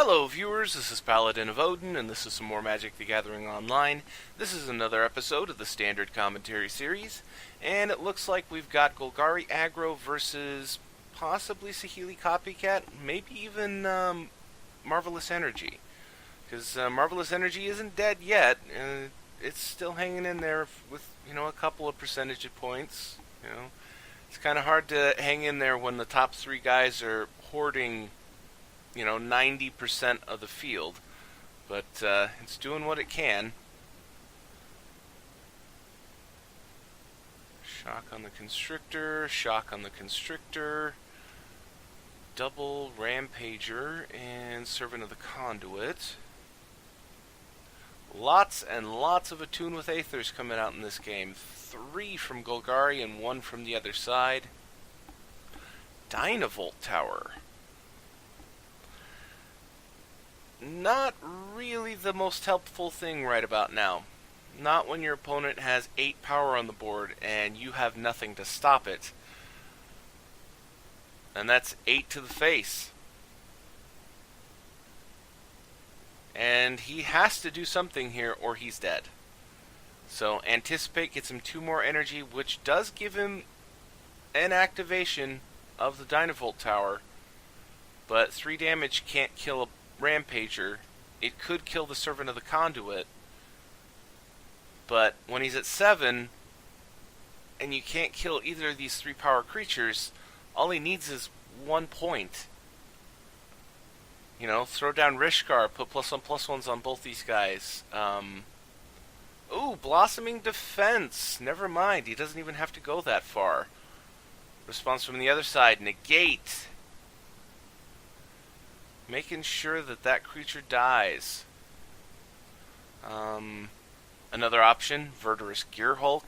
Hello viewers, this is Paladin of Odin, and this is some more Magic the Gathering Online. This is another episode of the Standard Commentary Series, and it looks like we've got Golgari Aggro versus possibly Saheeli Copycat, maybe even Marvelous Energy. Because Marvelous Energy isn't dead yet, it's still hanging in there with, a couple of percentage points. It's kind of hard to hang in there when the top three guys are hoarding 90% of the field, but it's doing what it can. Shock on the Constrictor, double Rampager, and Servant of the Conduit. Lots and lots of Attune with Aethers coming out in this game. 3 from Golgari and 1 from the other side. Dynavolt Tower. Not really the most helpful thing right about now. Not when your opponent has 8 power on the board and you have nothing to stop it. And that's 8 to the face. And he has to do something here or he's dead. So Anticipate gets him 2 more energy, which does give him an activation of the Dynavolt Tower. But 3 damage can't kill a Rampager. It could kill the Servant of the Conduit, but when he's at 7 and you can't kill either of these 3 power creatures, all he needs is 1 point. Throw down Rishkar, put +1/+1s on both these guys. Ooh, Blossoming Defense. Never mind, he doesn't even have to go that far. Response from the other side, negate. Making sure that creature dies. Another option, Verdurous Gearhulk.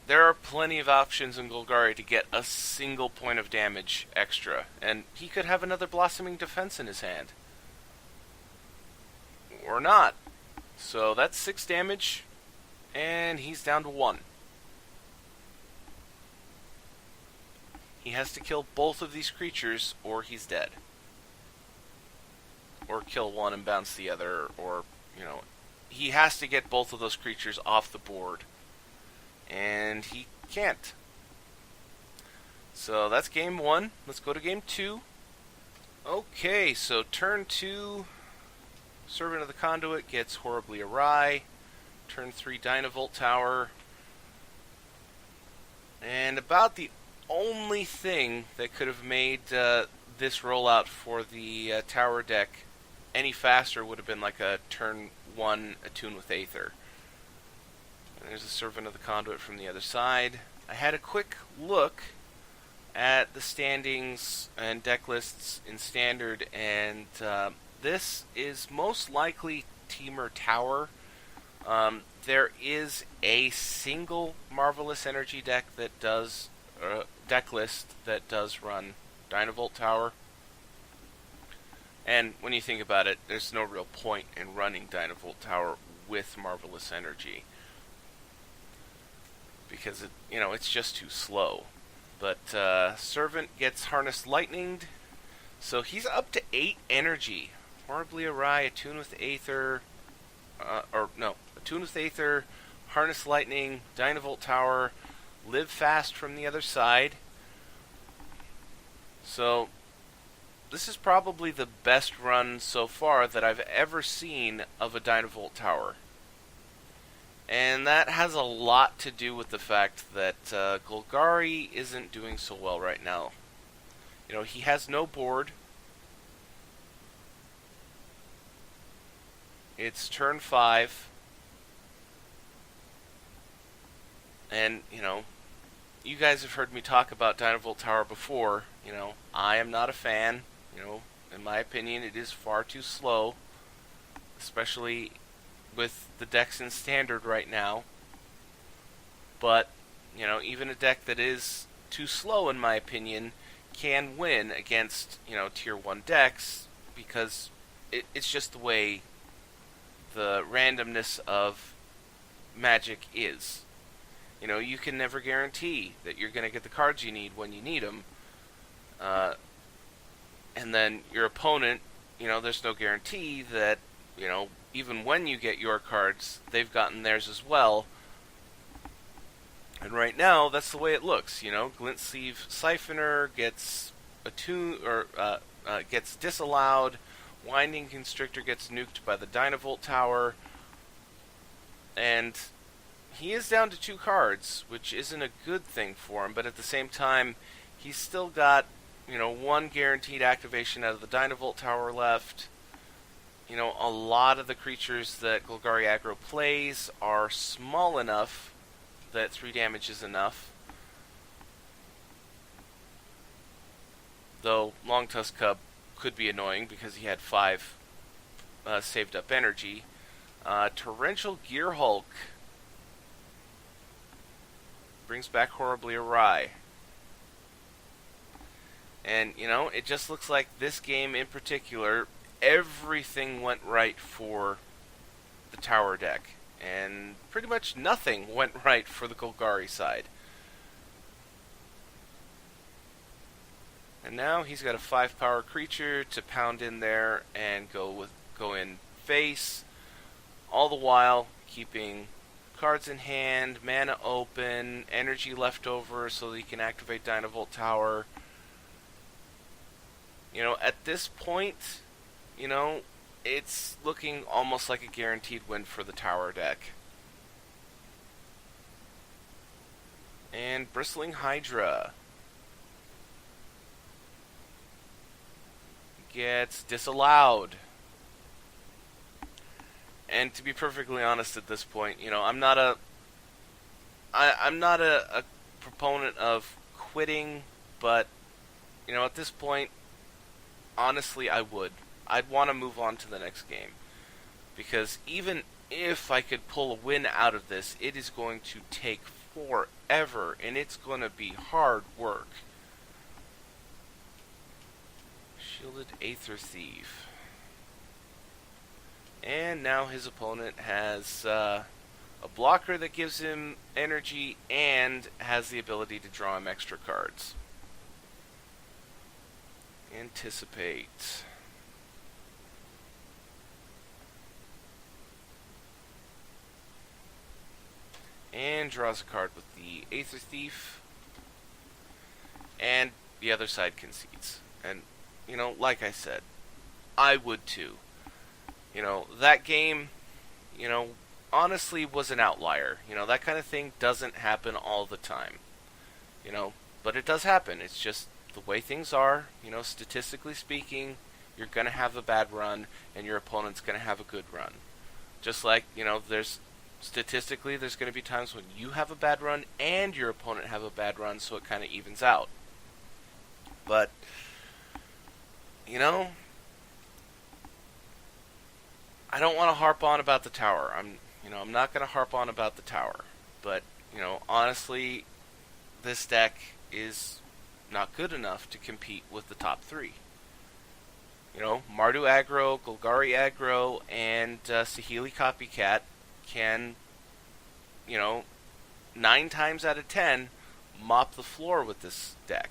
There are plenty of options in Golgari to get a single point of damage extra, and he could have another Blossoming Defense in his hand. Or not. So that's 6 damage, and he's down to 1. He has to kill both of these creatures, or he's dead. Or kill one and bounce the other, or, he has to get both of those creatures off the board. And he can't. So that's game 1. Let's go to game 2. Okay, so turn 2, Servant of the Conduit gets Horribly Awry. Turn 3, Dynavolt Tower. And about the only thing that could have made this rollout for the tower deck any faster would have been like a turn 1 Attune with Aether. And there's a Servant of the Conduit from the other side. I had a quick look at the standings and deck lists in Standard, and this is most likely Temur Tower. There is a single Marvelous Energy deck that does deck list that does run Dynavolt Tower. And when you think about it, there's no real point in running Dynavolt Tower with Marvelous Energy, because it's just too slow. But Servant gets Harnessed Lightninged, so he's up to 8 energy. Horribly Awry, Attune with Aether, Attune with Aether, Harnessed Lightning, Dynavolt Tower, Live Fast from the other side. So this is probably the best run so far that I've ever seen of a Dynavolt Tower. And that has a lot to do with the fact that Golgari isn't doing so well right now. He has no board. It's turn 5. And, you guys have heard me talk about Dynavolt Tower before. I am not a fan. In my opinion, it is far too slow, especially with the decks in Standard right now. But, even a deck that is too slow, in my opinion, can win against, Tier 1 decks, because it's just the way the randomness of Magic is. You can never guarantee that you're going to get the cards you need when you need them. And then your opponent, there's no guarantee that, even when you get your cards, they've gotten theirs as well. And right now, that's the way it looks. Glint Sleeve Siphoner gets gets disallowed. Winding Constrictor gets nuked by the Dynavolt Tower. And he is down to 2 cards, which isn't a good thing for him. But at the same time, he's still got, 1 guaranteed activation out of the Dynavolt Tower left. A lot of the creatures that Golgari Aggro plays are small enough that 3 damage is enough. Though Longtusk Cub could be annoying because he had 5 saved up energy. Torrential Gearhulk brings back Horribly Awry. And, it just looks like this game in particular, everything went right for the tower deck. And pretty much nothing went right for the Golgari side. And now he's got a 5-power creature to pound in there and go in face. All the while keeping cards in hand, mana open, energy left over so that he can activate Dynavolt Tower. At this point, it's looking almost like a guaranteed win for the tower deck. And Bristling Hydra gets disallowed. And to be perfectly honest at this point, I'm not a proponent of quitting, but at this point, honestly, I would. I'd want to move on to the next game. Because even if I could pull a win out of this, it is going to take forever, and it's going to be hard work. Shielded Aether Thief. And now his opponent has a blocker that gives him energy and has the ability to draw him extra cards. Anticipate. And draws a card with the Aether Thief. And the other side concedes. And, like I said, I would too. That game, honestly was an outlier. That kind of thing doesn't happen all the time. But it does happen. It's just the way things are. Statistically speaking, you're going to have a bad run, and your opponent's going to have a good run. Just like, statistically, there's going to be times when you have a bad run and your opponent have a bad run, so it kind of evens out. But, I don't want to harp on about the tower. I'm not going to harp on about the tower. But, honestly, this deck is not good enough to compete with the top 3. Mardu Aggro, Golgari Aggro, and Saheeli Copycat can, 9 times out of 10, mop the floor with this deck.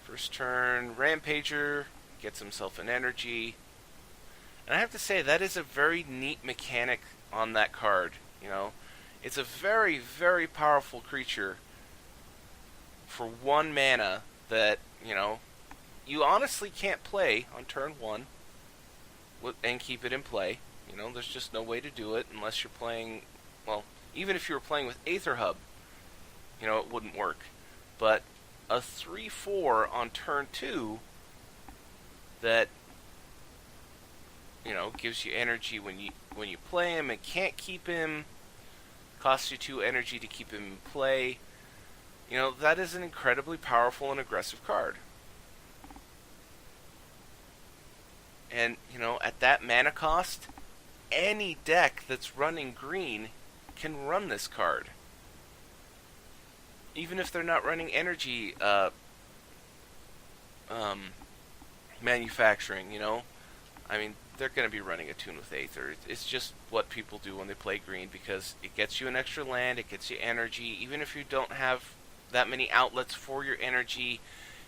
First turn, Rampager gets himself an energy. And I have to say, that is a very neat mechanic on that card. It's a very, very powerful creature for 1 mana that, you honestly can't play on turn 1 and keep it in play. There's just no way to do it unless you're playing, well, even if you were playing with Aether Hub, it wouldn't work. But a 3/4 on turn 2 that, gives you energy when you play him and can't keep him, costs you 2 energy to keep him in play. That is an incredibly powerful and aggressive card. And, at that mana cost, any deck that's running green can run this card. Even if they're not running energy manufacturing, they're going to be running a tune with Aether. It's just what people do when they play green, because it gets you an extra land, it gets you energy. Even if you don't have that many outlets for your energy,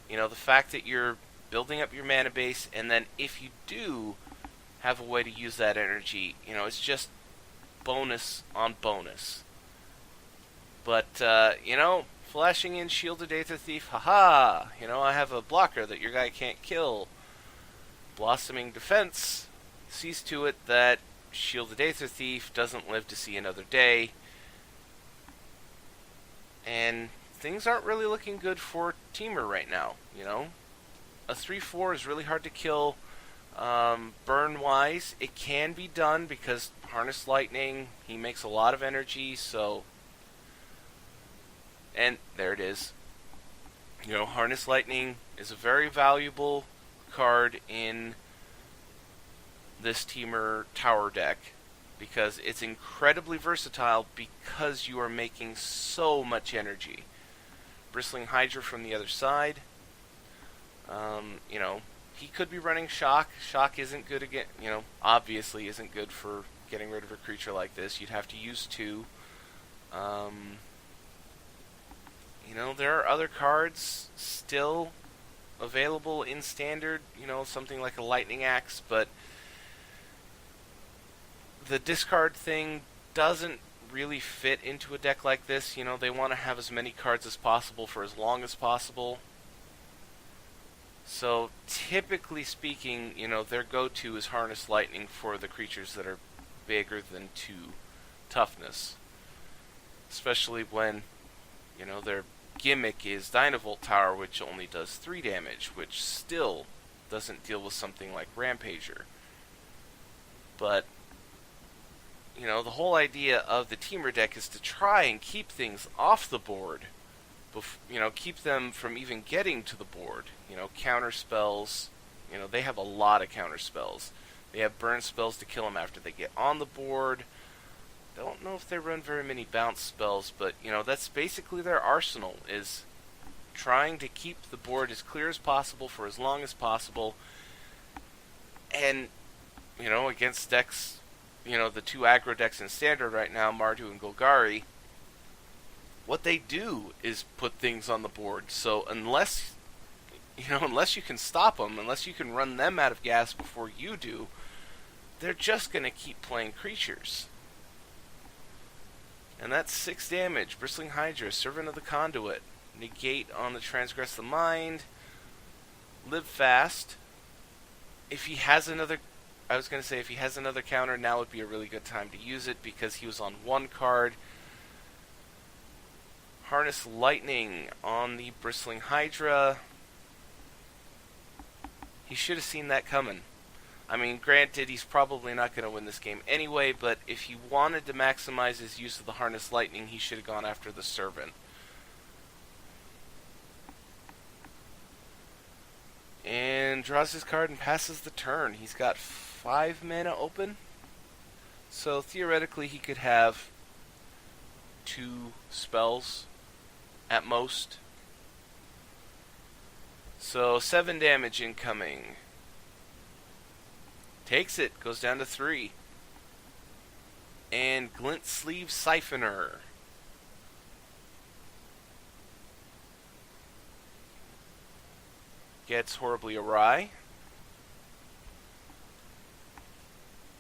The fact that you're building up your mana base, and then if you do have a way to use that energy, it's just bonus on bonus. But, flashing in Shielded Aether Thief, haha, I have a blocker that your guy can't kill. Blossoming Defense sees to it that Shielded Aether Thief doesn't live to see another day. And things aren't really looking good for Temur right now, A 3-4 is really hard to kill. Burn-wise, it can be done because Harness Lightning, he makes a lot of energy, so... And there it is. Harness Lightning is a very valuable card in this Temur Tower deck because it's incredibly versatile because you are making so much energy. Bristling Hydra from the other side. He could be running Shock. Shock isn't good again, obviously isn't good for getting rid of a creature like this. You'd have to use 2. There are other cards still available in Standard, something like a Lightning Axe, but the discard thing doesn't really fit into a deck like this. They want to have as many cards as possible for as long as possible. So, typically speaking, their go-to is Harness Lightning for the creatures that are bigger than 2 toughness. Especially when, their gimmick is Dynavolt Tower, which only does 3 damage, which still doesn't deal with something like Rampager. But, the whole idea of the Temur deck is to try and keep things off the board. Keep them from even getting to the board. Counter spells. They have a lot of counter spells. They have burn spells to kill them after they get on the board. Don't know if they run very many bounce spells, but that's basically their arsenal, is trying to keep the board as clear as possible for as long as possible. And against decks, the 2 aggro decks in Standard right now, Mardu and Golgari, what they do is put things on the board. So unless you can stop them, unless you can run them out of gas before you do, they're just going to keep playing creatures. And that's 6 damage. Bristling Hydra, Servant of the Conduit. Negate on the Transgress the Mind. Live fast. If he has another counter, now would be a really good time to use it because he was on 1 card. Harness Lightning on the Bristling Hydra. He should have seen that coming. Granted, he's probably not going to win this game anyway, but if he wanted to maximize his use of the Harness Lightning, he should have gone after the Servant. And draws his card and passes the turn. He's got 5 mana open. So theoretically, he could have 2 spells at most. So 7 damage incoming. Takes it, goes down to 3. And Glint Sleeve Siphoner. Gets Horribly Awry.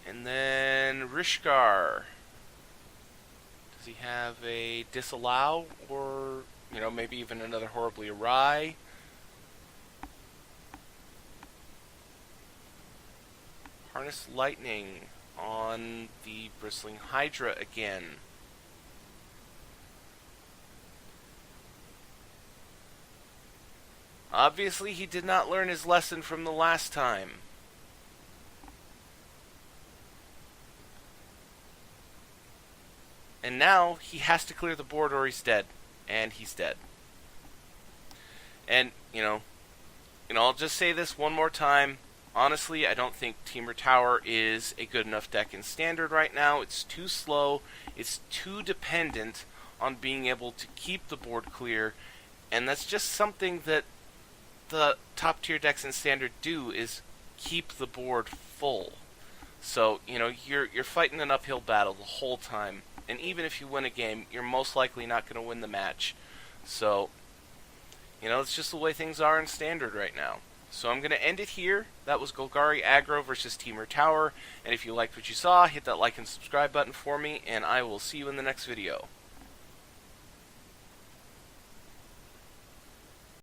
And then Rishkar. Does he have a Disallow? Or, maybe even another Horribly Awry? Harness Lightning on the Bristling Hydra again. Obviously, he did not learn his lesson from the last time. And now, he has to clear the board or he's dead. And he's dead. And, I'll just say this one more time. Honestly, I don't think Temur Tower is a good enough deck in Standard right now. It's too slow. It's too dependent on being able to keep the board clear. And that's just something that the top tier decks in Standard do, is keep the board full. So, you're fighting an uphill battle the whole time. And even if you win a game, you're most likely not going to win the match. So, You know, it's just the way things are in Standard right now. So I'm going to end it here. That was Golgari Aggro versus Temur Tower. And if you liked what you saw, hit that like and subscribe button for me, and I will see you in the next video.